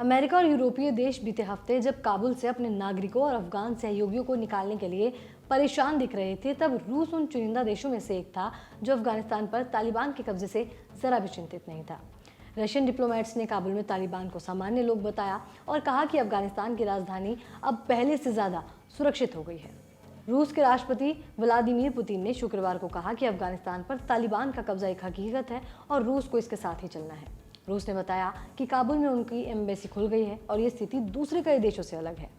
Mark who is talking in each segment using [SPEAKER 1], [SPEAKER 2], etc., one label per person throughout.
[SPEAKER 1] America और यूरोपीय देश बीते हफ्ते जब काबुल से अपने नागरिकों और अफगान सहयोगियों को निकालने के लिए परेशान दिख रहे थे, तब रूस उन चुनिंदा देशों में से एक था जो अफगानिस्तान पर तालिबान के कब्जे से जरा भी चिंतित नहीं था। रशियन डिप्लोमेट्स ने काबुल में तालिबान को सामान्य लोग बताया और कहा कि अफगानिस्तान की राजधानी अब पहले से ज़्यादा सुरक्षित हो गई है। रूस के राष्ट्रपति व्लादिमीर पुतिन ने शुक्रवार को कहा कि अफगानिस्तान पर तालिबान का कब्जा एक हकीकत है और रूस को इसके साथ ही चलना है। रूस ने बताया कि काबुल में उनकी एम्बेसी खुल गई है और ये स्थिति दूसरे कई देशों से अलग है।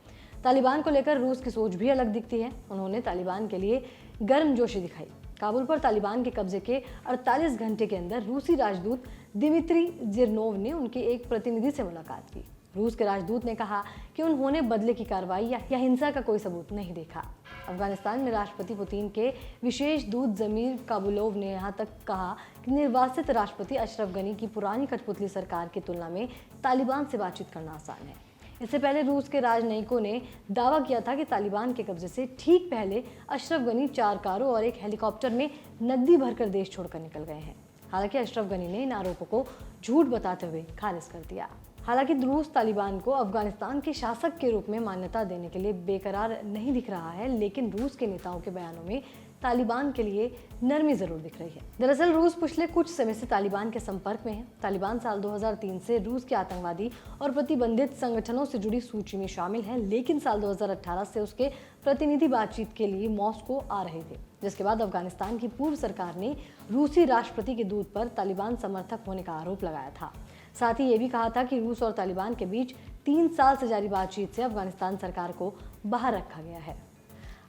[SPEAKER 1] तालिबान को लेकर रूस की सोच भी अलग दिखती है। उन्होंने तालिबान के लिए गर्मजोशी दिखाई। काबुल पर तालिबान के कब्जे के 48 घंटे के अंदर रूसी राजदूत दिमित्री जिरनोव ने उनके एक प्रतिनिधि से मुलाकात की। रूस के राजदूत ने कहा कि उन्होंने बदले की कार्रवाई या हिंसा का कोई सबूत नहीं देखा। अफगानिस्तान में राष्ट्रपति पुतिन के विशेष दूत जमीर काबुलोव ने यहां तक कहा कि निर्वासित राष्ट्रपति अशरफ गनी की पुरानी कठपुतली सरकार की तुलना में तालिबान से बातचीत करना आसान है। इससे पहले रूस के राजनयिकों ने दावा किया था कि तालिबान के कब्जे से ठीक पहले अशरफ गनी 4 कारों और एक हेलीकॉप्टर में नकदी भरकर देश छोड़कर निकल गए हैं। हालांकि अशरफ गनी ने इन आरोपों को झूठ बताते हुए खारिज कर दिया। हालांकि रूस तालिबान को अफगानिस्तान के शासक के रूप में मान्यता देने के लिए बेकरार नहीं दिख रहा है, लेकिन रूस के नेताओं के बयानों में तालिबान के लिए नरमी जरूर दिख रही है। दरअसल रूस पिछले कुछ समय से तालिबान के संपर्क में है। तालिबान साल 2003 से रूस के आतंकवादी और प्रतिबंधित संगठनों से जुड़ी सूची में शामिल है, लेकिन साल 2018 से उसके प्रतिनिधि बातचीत के लिए मॉस्को आ रहे थे, जिसके बाद अफगानिस्तान की पूर्व सरकार ने रूसी राष्ट्रपति के दूत पर तालिबान समर्थक होने का आरोप लगाया था। साथ ही ये भी कहा था कि रूस और तालिबान के बीच 3 साल से जारी बातचीत से अफगानिस्तान सरकार को बाहर रखा गया है।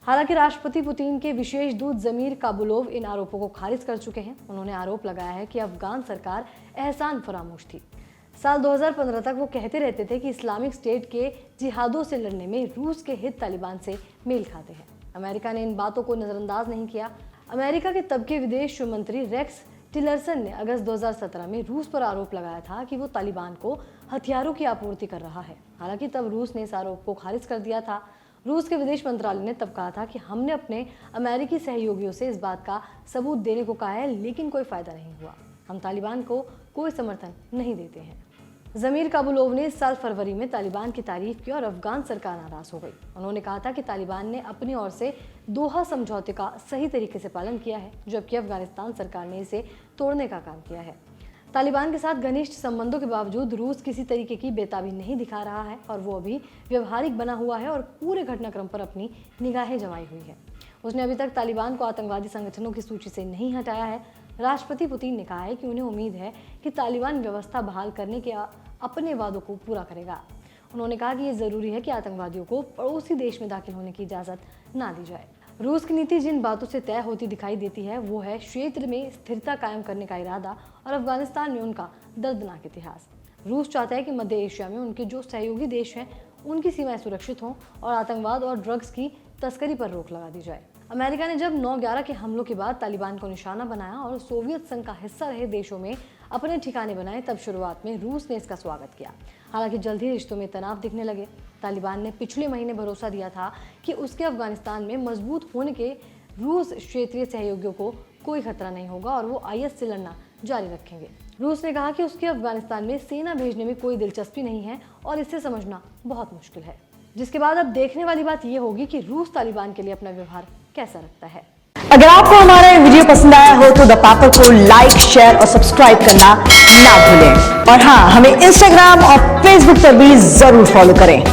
[SPEAKER 1] हालांकि राष्ट्रपति पुतिन के विशेष दूत जमीर काबुलोव इन आरोपों को खारिज कर चुके हैं। उन्होंने आरोप लगाया है कि अफगान सरकार एहसान फरामोश थी। साल 2015 तक वो कहते रहते थे कि इस्लामिक स्टेट के जिहादों से लड़ने में रूस के हित तालिबान से मेल खाते हैं। अमेरिका ने इन बातों को नजरअंदाज नहीं किया। अमेरिका के तब के विदेश मंत्री रेक्स टिलरसन ने अगस्त 2017 में रूस पर आरोप लगाया था कि वो तालिबान को हथियारों की आपूर्ति कर रहा है। हालांकि तब रूस ने इस आरोप को खारिज कर दिया था। रूस के विदेश मंत्रालय ने तब कहा था कि हमने अपने अमेरिकी सहयोगियों से इस बात का सबूत देने को कहा है, लेकिन कोई फायदा नहीं हुआ। हम तालिबान को कोई समर्थन नहीं देते हैं। जमीर काबुलोव ने इस साल फरवरी में तालिबान की तारीफ की और अफगान सरकार नाराज हो गई। उन्होंने कहा था कि तालिबान ने अपनी ओर से दोहा समझौते का सही तरीके से पालन किया है, जबकि अफगानिस्तान सरकार ने इसे तोड़ने का काम किया है। तालिबान के साथ घनिष्ठ संबंधों के बावजूद रूस किसी तरीके की बेताबी नहीं दिखा रहा है और वो अभी व्यवहारिक बना हुआ है और पूरे घटनाक्रम पर अपनी निगाहें जमाई हुई है। उसने अभी तक तालिबान को आतंकवादी संगठनों की सूची से नहीं हटाया है। राष्ट्रपति पुतिन ने कहा है कि उन्हें उम्मीद है कि तालिबान व्यवस्था बहाल करने के अपने वादों को पूरा करेगा। उन्होंने कहा कि ये जरूरी है कि आतंकवादियों को पड़ोसी देश में दाखिल होने की इजाज़त ना दी जाए। रूस की नीति जिन बातों से तय होती दिखाई देती है वो है क्षेत्र में स्थिरता कायम करने का इरादा और अफगानिस्तान में उनका दर्दनाक इतिहास। रूस चाहता है कि मध्य एशिया में उनके जो सहयोगी देश हैं उनकी सीमाएं सुरक्षित हों और आतंकवाद और ड्रग्स की तस्करी पर रोक लगा दी जाए। अमेरिका ने जब 9/11 के हमलों के बाद तालिबान को निशाना बनाया और सोवियत संघ का हिस्सा रहे देशों में अपने ठिकाने बनाए, तब शुरुआत में रूस ने इसका स्वागत किया। हालांकि जल्द ही रिश्तों में तनाव दिखने लगे। तालिबान ने पिछले महीने भरोसा दिया था कि उसके अफगानिस्तान में मजबूत होने के रूस क्षेत्रीय सहयोगियों को कोई खतरा नहीं होगा और वो IS से लड़ना जारी रखेंगे। रूस ने कहा कि उसके अफगानिस्तान में सेना भेजने में कोई दिलचस्पी नहीं है और इसे समझना बहुत मुश्किल है। जिसके बाद अब देखने वाली बात ये होगी कि रूस तालिबान के लिए अपना व्यवहार कैसा रखता है।
[SPEAKER 2] अगर आपको हमारा ये वीडियो पसंद आया हो तो द पेपर को लाइक, शेयर और सब्सक्राइब करना ना भूलें। और हाँ, हमें इंस्टाग्राम और फेसबुक पर भी जरूर फॉलो करें।